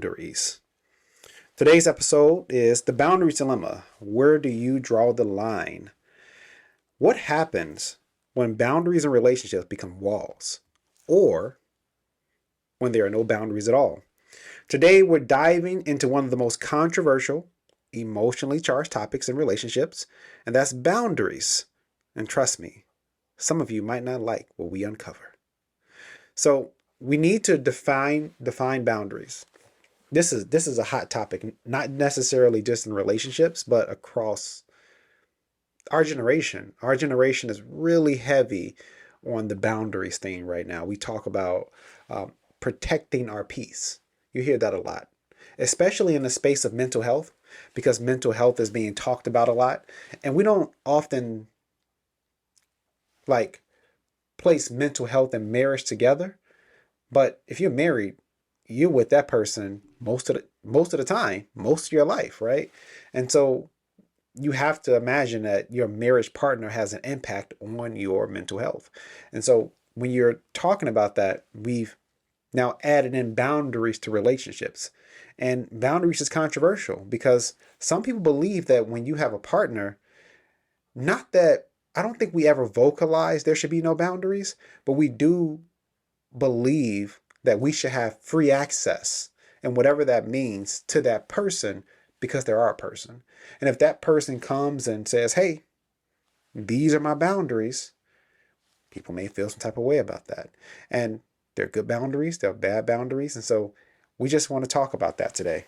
Boundaries. Today's episode is the boundaries dilemma. Where do you draw the line? What happens when boundaries in relationships become walls, or when there are no boundaries at all? Today, we're diving into one of the most controversial, emotionally charged topics in relationships, and that's boundaries. And trust me, some of you might not like what we uncover. So, we need to define boundaries. This is a hot topic, not necessarily just in relationships, but across our generation. Our generation is really heavy on the boundaries thing right now. We talk about protecting our peace. You hear that a lot, especially in the space of mental health, because mental health is being talked about a lot, and we don't often like place mental health and marriage together. But if you're married, you're with that person most of the time, most of your life, right? And so you have to imagine that your marriage partner has an impact on your mental health. And so when you're talking about that, we've now added in boundaries to relationships. And boundaries is controversial because some people believe that when you have a partner, not that I don't think we ever vocalize there should be no boundaries, but we do believe that we should have free access and whatever that means to that person because they're our person. And if that person comes and says, hey, these are my boundaries, people may feel some type of way about that. And they're good boundaries, they're bad boundaries. And so we just want to talk about that today.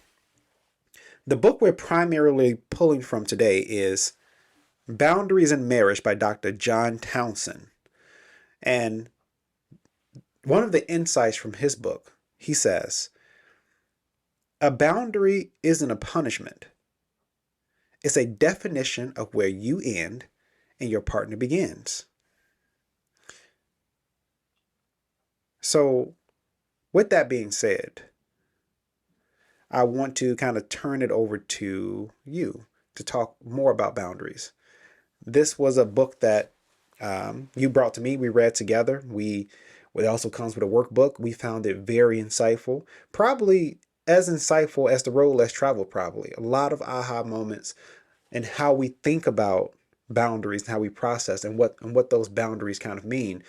The book we're primarily pulling from today is Boundaries in Marriage by Dr. John Townsend. And one of the insights from his book, he says, a boundary isn't a punishment. It's a definition of where you end and your partner begins. So, with that being said, I want to kind of turn it over to you to talk more about boundaries. This was a book that you brought to me. We read together. It also comes with a workbook. We found it very insightful, probably as insightful as the road less traveled. Probably a lot of aha moments and how we think about boundaries and how we process and what those boundaries kind of mean.